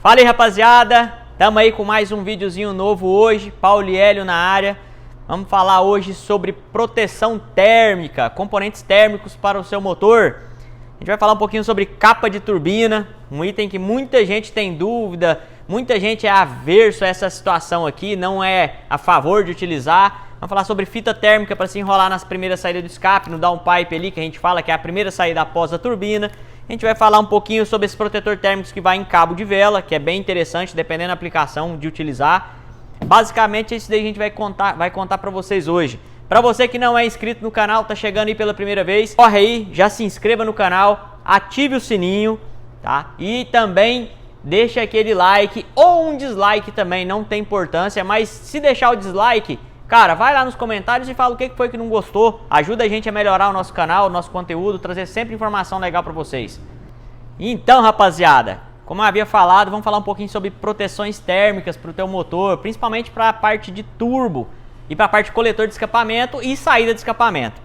Fala aí, rapaziada, tamo aí com mais um videozinho novo hoje, Paulo e Hélio na área. Vamos falar hoje sobre proteção térmica, componentes térmicos para o seu motor. A gente vai falar um pouquinho sobre capa de turbina, um item que muita gente tem dúvida, muita gente é averso a essa situação aqui, não é a favor de utilizar. Vamos falar sobre fita térmica para se enrolar nas primeiras saídas do escape, no downpipe ali, que a gente fala que é a primeira saída após a turbina. A gente vai falar um pouquinho sobre esse protetor térmico que vai em cabo de vela, que é bem interessante, dependendo da aplicação de utilizar. Basicamente, isso daí a gente vai contar para vocês hoje. Para você que não é inscrito no canal, tá chegando aí pela primeira vez, corre aí, já se inscreva no canal, ative o sininho, tá? E também deixa aquele like ou um dislike também, não tem importância, mas se deixar o dislike, cara, vai lá nos comentários e fala o que foi que não gostou. Ajuda a gente a melhorar o nosso canal, o nosso conteúdo, trazer sempre informação legal para vocês. Então, rapaziada, como eu havia falado, vamos falar um pouquinho sobre proteções térmicas para o teu motor, principalmente para a parte de turbo e para a parte de coletor de escapamento e saída de escapamento.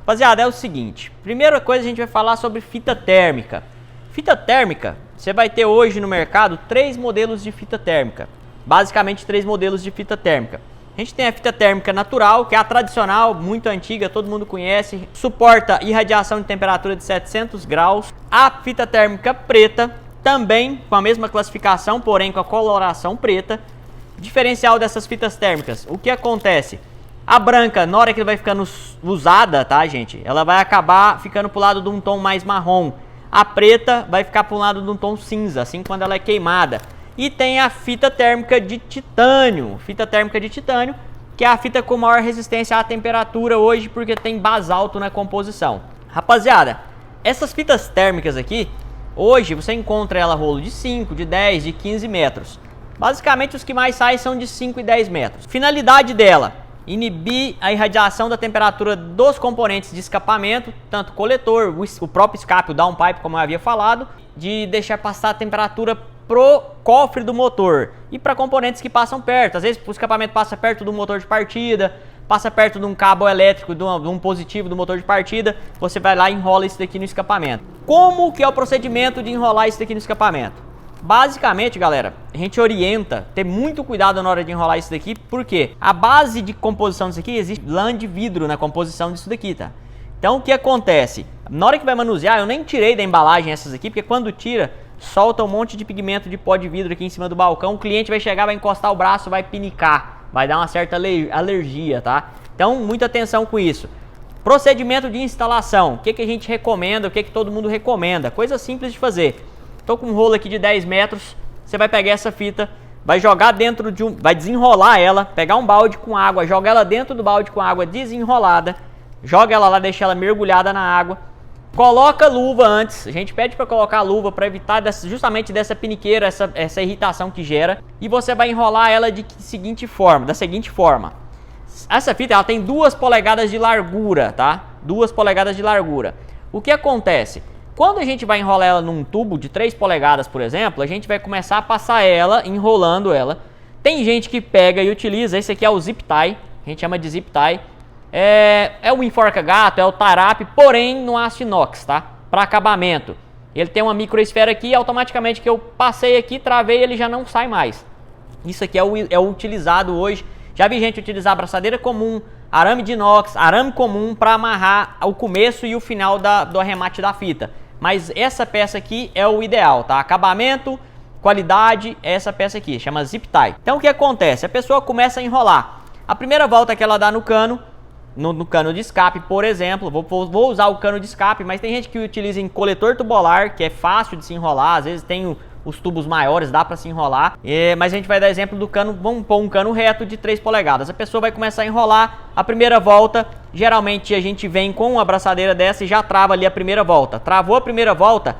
Rapaziada, é o seguinte, primeira coisa a gente vai falar sobre fita térmica. Fita térmica, você vai ter hoje no mercado 3 modelos de fita térmica, basicamente 3 modelos de fita térmica. A gente tem a fita térmica natural, que é a tradicional, muito antiga, todo mundo conhece, suporta irradiação de temperatura de 700 graus. A fita térmica preta, também com a mesma classificação, porém com a coloração preta. Diferencial dessas fitas térmicas, o que acontece? A branca, na hora que ela vai ficando usada, tá, gente? Ela vai acabar ficando pro lado de um tom mais marrom. A preta vai ficar pro lado de um tom cinza, assim quando ela é queimada. E tem a fita térmica de titânio, que é a fita com maior resistência à temperatura hoje, porque tem basalto na composição. Rapaziada, essas fitas térmicas aqui, hoje você encontra ela rolo de 5, de 10, de 15 metros. Basicamente os que mais saem são de 5 e 10 metros. Finalidade dela, inibir a irradiação da temperatura dos componentes de escapamento, tanto coletor, o próprio escape, o downpipe, como eu havia falado, de deixar passar a temperatura pro cofre do motor e para componentes que passam perto. Às vezes o escapamento passa perto do motor de partida, passa perto de um cabo elétrico, de um positivo do motor de partida, você vai lá e enrola isso daqui no escapamento. Como que é o procedimento de enrolar isso daqui no escapamento? Basicamente, galera, a gente orienta ter muito cuidado na hora de enrolar isso daqui, porque a base de composição disso aqui, existe lã de vidro na composição disso daqui, tá? Então o que acontece? Na hora que vai manusear, eu nem tirei da embalagem essas aqui, porque quando tira, solta um monte de pigmento de pó de vidro aqui em cima do balcão. O cliente vai chegar, vai encostar o braço, vai pinicar, vai dar uma certa alergia, tá? Então, muita atenção com isso. Procedimento de instalação. O que a gente recomenda, o que todo mundo recomenda? Coisa simples de fazer. Tô com um rolo aqui de 10 metros, você vai pegar essa fita, vai jogar dentro de vai desenrolar ela, pegar um balde com água, joga ela dentro do balde com água desenrolada, joga ela lá, deixa ela mergulhada na água. Coloca luva antes, a gente pede para colocar a luva para evitar justamente dessa piniqueira, essa irritação que gera. E você vai enrolar ela da seguinte forma. Essa fita ela tem 2 polegadas de largura, tá? 2 polegadas de largura. O que acontece? Quando a gente vai enrolar ela num tubo de 3 polegadas, por exemplo, a gente vai começar a passar ela, enrolando ela. Tem gente que pega e utiliza, esse aqui é o zip tie, a gente chama de zip tie. É o enforca-gato, é o tarap, porém no aço inox, tá? Para acabamento. Ele tem uma microesfera aqui e automaticamente que eu passei aqui, travei, ele já não sai mais. Isso aqui é o utilizado hoje. Já vi gente utilizar abraçadeira comum, arame de inox, arame comum para amarrar o começo e o final do arremate da fita. Mas essa peça aqui é o ideal, tá? Acabamento, qualidade, é essa peça aqui, chama zip tie. Então o que acontece? A pessoa começa a enrolar. A primeira volta que ela dá no cano, no cano de escape, por exemplo, vou usar o cano de escape, mas tem gente que utiliza em coletor tubular, que é fácil de se enrolar, às vezes tem os tubos maiores, dá para se enrolar, mas a gente vai dar exemplo do cano, vamos pôr um cano reto de 3 polegadas, a pessoa vai começar a enrolar, a primeira volta, geralmente a gente vem com uma abraçadeira dessa e já trava ali a primeira volta, travou a primeira volta,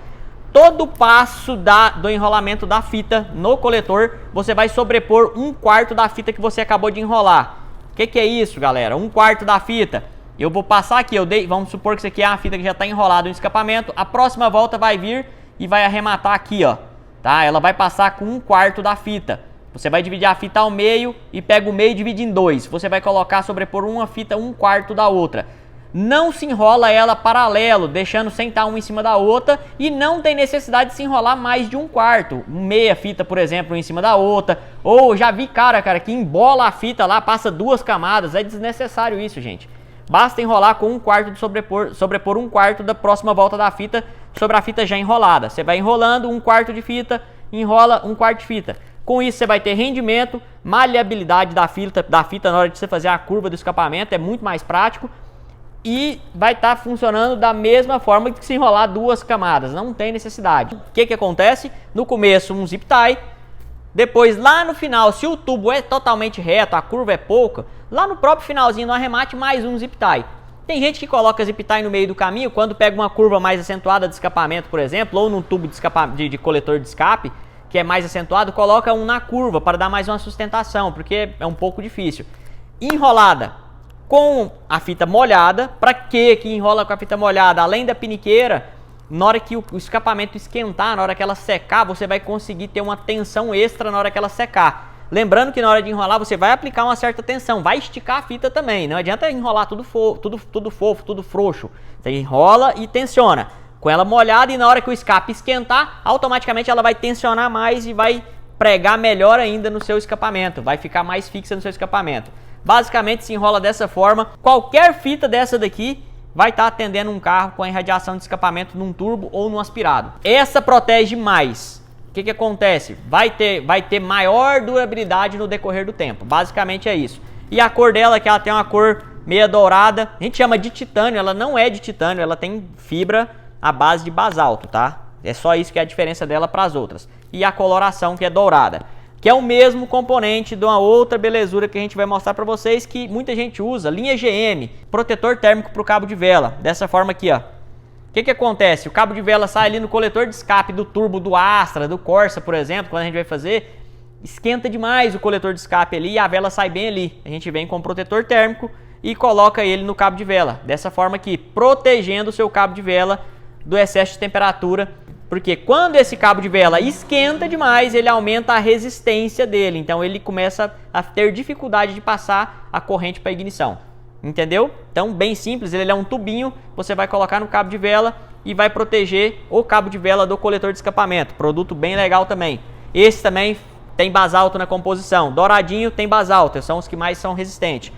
todo o passo do enrolamento da fita no coletor, você vai sobrepor 1/4 da fita que você acabou de enrolar. O que é isso, galera? 1/4 da fita. Eu vou passar aqui, vamos supor que isso aqui é uma fita que já está enrolada no escapamento. A próxima volta vai vir e vai arrematar aqui, ó. Tá? Ela vai passar com 1/4 da fita. Você vai dividir a fita ao meio e pega o meio e divide em 2. Você vai colocar, sobrepor uma fita 1/4 da outra. não se enrola ela paralelo, deixando sentar uma em cima da outra, e não tem necessidade de se enrolar mais de um quarto, meia fita, por exemplo, em cima da outra, ou já vi cara, que embola a fita lá, passa 2 camadas, é desnecessário isso, gente. Basta enrolar com um quarto de sobrepor um quarto da próxima volta da fita sobre a fita já enrolada. Você vai enrolando um quarto de fita, enrola um quarto de fita. Com isso você vai ter rendimento, maleabilidade da fita na hora de você fazer a curva do escapamento, é muito mais prático. E vai estar funcionando da mesma forma que se enrolar 2 camadas, não tem necessidade. O que acontece? No começo um zip tie, depois lá no final, se o tubo é totalmente reto, a curva é pouca, lá no próprio finalzinho, no arremate, mais um zip tie. Tem gente que coloca zip tie no meio do caminho, quando pega uma curva mais acentuada de escapamento, por exemplo, ou num tubo de coletor de escape, que é mais acentuado, coloca um na curva para dar mais uma sustentação, porque é um pouco difícil. Enrolada com a fita molhada. Para que enrola com a fita molhada? Além da piniqueira, na hora que o escapamento esquentar, na hora que ela secar, você vai conseguir ter uma tensão extra na hora que ela secar. Lembrando que na hora de enrolar você vai aplicar uma certa tensão, vai esticar a fita também. Não adianta enrolar tudo fofo, tudo frouxo. Você enrola e tensiona com ela molhada, e na hora que o escape esquentar, automaticamente ela vai tensionar mais e vai pregar melhor ainda no seu escapamento, vai ficar mais fixa no seu escapamento. Basicamente se enrola dessa forma. Qualquer fita dessa daqui vai estar atendendo um carro com a irradiação de escapamento num turbo ou num aspirado. Essa protege mais. O que acontece? Vai ter maior durabilidade no decorrer do tempo. Basicamente é isso. E a cor dela, que ela tem uma cor meia dourada, a gente chama de titânio, ela não é de titânio, ela tem fibra à base de basalto, tá? É só isso que é a diferença dela para as outras. E a coloração, que é dourada, que é o mesmo componente de uma outra belezura que a gente vai mostrar para vocês, que muita gente usa, linha GM, protetor térmico para o cabo de vela, dessa forma aqui, ó. O que acontece? O cabo de vela sai ali no coletor de escape do turbo do Astra, do Corsa, por exemplo, quando a gente vai fazer, esquenta demais o coletor de escape ali e a vela sai bem ali. A gente vem com o protetor térmico e coloca ele no cabo de vela, dessa forma aqui, protegendo o seu cabo de vela do excesso de temperatura. Porque quando esse cabo de vela esquenta demais, ele aumenta a resistência dele. Então ele começa a ter dificuldade de passar a corrente para a ignição. Entendeu? Então bem simples, ele é um tubinho, você vai colocar no cabo de vela e vai proteger o cabo de vela do coletor de escapamento. Produto bem legal também. Esse também tem basalto na composição. Douradinho tem basalto, são os que mais são resistentes.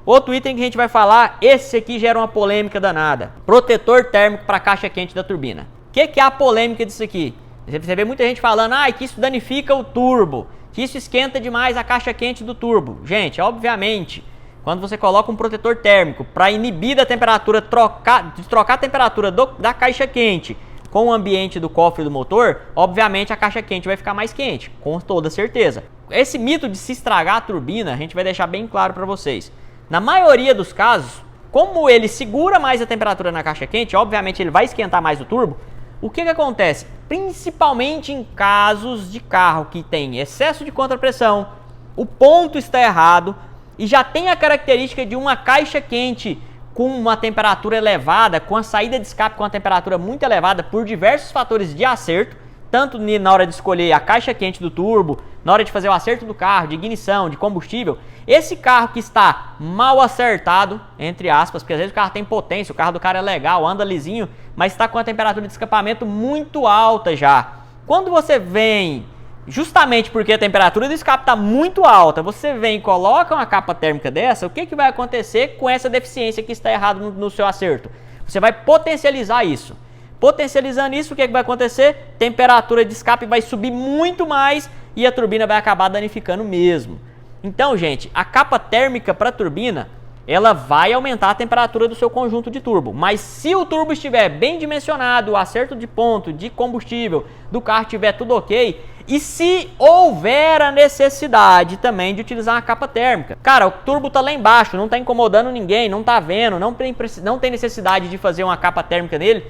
Outro item que a gente vai falar, esse aqui gera uma polêmica danada. Protetor térmico para a caixa quente da turbina. O que é a polêmica disso aqui? Você vê muita gente falando que isso danifica o turbo, que isso esquenta demais a caixa quente do turbo. Gente, obviamente, quando você coloca um protetor térmico para inibir da temperatura, trocar a temperatura da caixa quente com o ambiente do cofre do motor, obviamente a caixa quente vai ficar mais quente, com toda certeza. Esse mito de se estragar a turbina, a gente vai deixar bem claro para vocês. Na maioria dos casos, como ele segura mais a temperatura na caixa quente, obviamente ele vai esquentar mais o turbo. O que acontece? Principalmente em casos de carro que tem excesso de contrapressão, o ponto está errado e já tem a característica de uma caixa quente com uma temperatura elevada, com a saída de escape com uma temperatura muito elevada por diversos fatores de acerto, tanto na hora de escolher a caixa quente do turbo, na hora de fazer o acerto do carro, de ignição, de combustível. Esse carro que está mal acertado, entre aspas, porque às vezes o carro tem potência, o carro do cara é legal, anda lisinho, mas está com a temperatura de escapamento muito alta já. Quando você vem, justamente porque a temperatura do escape está muito alta, você vem e coloca uma capa térmica dessa, o que vai acontecer com essa deficiência que está errado no seu acerto? Você vai potencializar isso. Potencializando isso, o que vai acontecer? Temperatura de escape vai subir muito mais e a turbina vai acabar danificando mesmo. Então, gente, a capa térmica para a turbina, ela vai aumentar a temperatura do seu conjunto de turbo. Mas se o turbo estiver bem dimensionado, o acerto de ponto, de combustível do carro estiver tudo ok, e se houver a necessidade também de utilizar uma capa térmica. Cara, o turbo tá lá embaixo, não tá incomodando ninguém, não tá vendo, não tem necessidade de fazer uma capa térmica nele.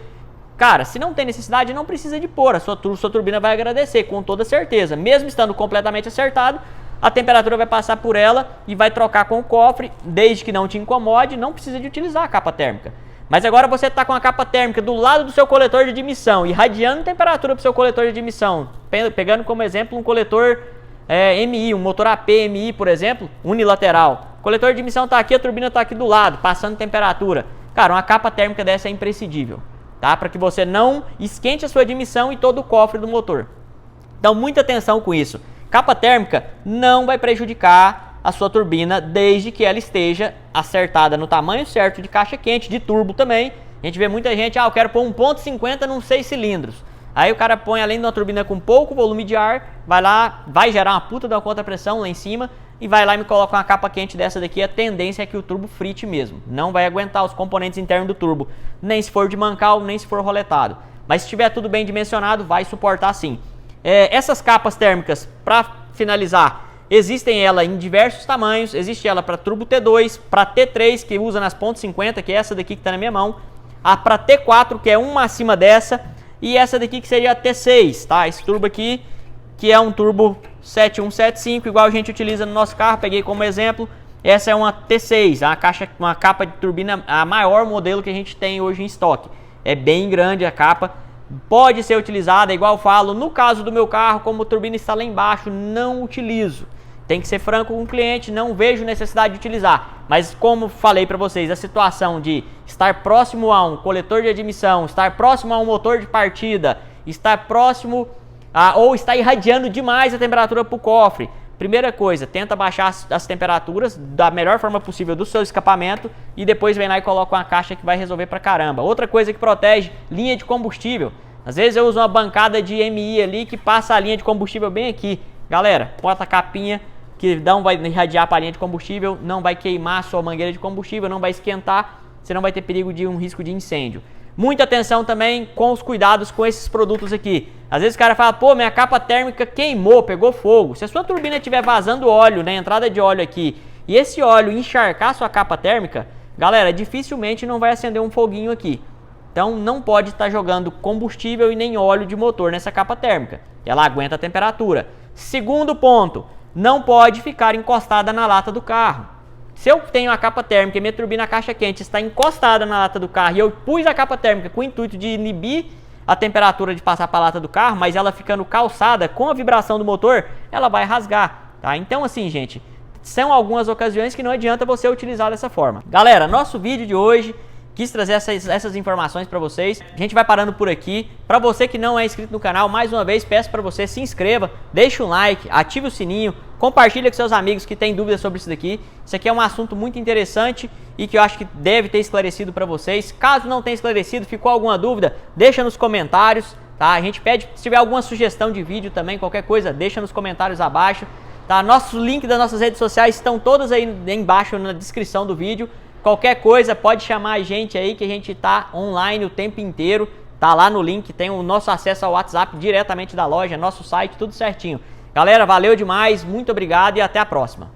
Cara, se não tem necessidade, não precisa de pôr, a sua turbina vai agradecer, com toda certeza. Mesmo estando completamente acertado, a temperatura vai passar por ela e vai trocar com o cofre, desde que não te incomode, não precisa de utilizar a capa térmica. Mas agora você está com a capa térmica do lado do seu coletor de admissão, irradiando temperatura para o seu coletor de admissão, pegando como exemplo um coletor MI, um motor AP MI, por exemplo, unilateral. O coletor de admissão está aqui, a turbina está aqui do lado, passando temperatura. Cara, uma capa térmica dessa é imprescindível, tá? Para que você não esquente a sua admissão e todo o cofre do motor. Então, muita atenção com isso. Capa térmica não vai prejudicar a sua turbina desde que ela esteja acertada no tamanho certo de caixa quente, de turbo também. A gente vê muita gente, eu quero pôr 1.50 num 6 cilindros. Aí o cara põe, além de uma turbina com pouco volume de ar, vai lá, vai gerar uma puta de uma contrapressão lá em cima e vai lá e me coloca uma capa quente dessa daqui. A tendência é que o turbo frite mesmo. Não vai aguentar os componentes internos do turbo, nem se for de mancal, nem se for roletado. Mas se tiver tudo bem dimensionado, vai suportar sim. Essas capas térmicas, para finalizar, existem ela em diversos tamanhos. Existe ela para turbo T2, para T3, que usa nas pontos .50, que é essa daqui que está na minha mão. A para T4, que é uma acima dessa. E essa daqui que seria a T6, tá? Esse turbo aqui, que é um turbo 7175, igual a gente utiliza no nosso carro, peguei como exemplo. Essa é uma T6, uma capa de turbina, a maior modelo que a gente tem hoje em estoque. É bem grande a capa, pode ser utilizada, igual eu falo, no caso do meu carro, como a turbina está lá embaixo, não utilizo. Tem que ser franco com o cliente, não vejo necessidade de utilizar. Mas como falei para vocês, a situação de estar próximo a um coletor de admissão, estar próximo a um motor de partida, estar próximo ou estar irradiando demais a temperatura para o cofre. Primeira coisa, tenta baixar as temperaturas da melhor forma possível do seu escapamento e depois vem lá e coloca uma caixa que vai resolver pra caramba. Outra coisa que protege, linha de combustível. Às vezes eu uso uma bancada de MI ali que passa a linha de combustível bem aqui. Galera, bota a capinha que não vai irradiar para a linha de combustível, não vai queimar a sua mangueira de combustível, não vai esquentar, você não vai ter perigo de um risco de incêndio. Muita atenção também com os cuidados com esses produtos aqui. Às vezes o cara fala, pô, minha capa térmica queimou, pegou fogo. Se a sua turbina estiver vazando óleo, na entrada de óleo aqui, e esse óleo encharcar a sua capa térmica, galera, dificilmente não vai acender um foguinho aqui. Então não pode estar jogando combustível e nem óleo de motor nessa capa térmica. Ela aguenta a temperatura. Segundo ponto, não pode ficar encostada na lata do carro. Se eu tenho a capa térmica e minha turbina caixa quente está encostada na lata do carro e eu pus a capa térmica com o intuito de inibir a temperatura de passar para a lata do carro, mas ela ficando calçada com a vibração do motor, ela vai rasgar, tá? Então assim, gente, são algumas ocasiões que não adianta você utilizar dessa forma. Galera, nosso vídeo de hoje, quis trazer essas informações para vocês. A gente vai parando por aqui. Para você que não é inscrito no canal, mais uma vez peço para você se inscreva, deixa um like, ative o sininho, compartilha com seus amigos que têm dúvidas sobre isso daqui. Isso aqui é um assunto muito interessante e que eu acho que deve ter esclarecido para vocês. Caso não tenha esclarecido, ficou alguma dúvida, deixa nos comentários, tá? A gente pede, se tiver alguma sugestão de vídeo também, qualquer coisa, deixa nos comentários abaixo, tá? Nossos links das nossas redes sociais estão todos aí embaixo na descrição do vídeo. Qualquer coisa, pode chamar a gente aí que a gente tá online o tempo inteiro. Tá lá no link, tem o nosso acesso ao WhatsApp diretamente da loja, nosso site, tudo certinho. Galera, valeu demais, muito obrigado e até a próxima.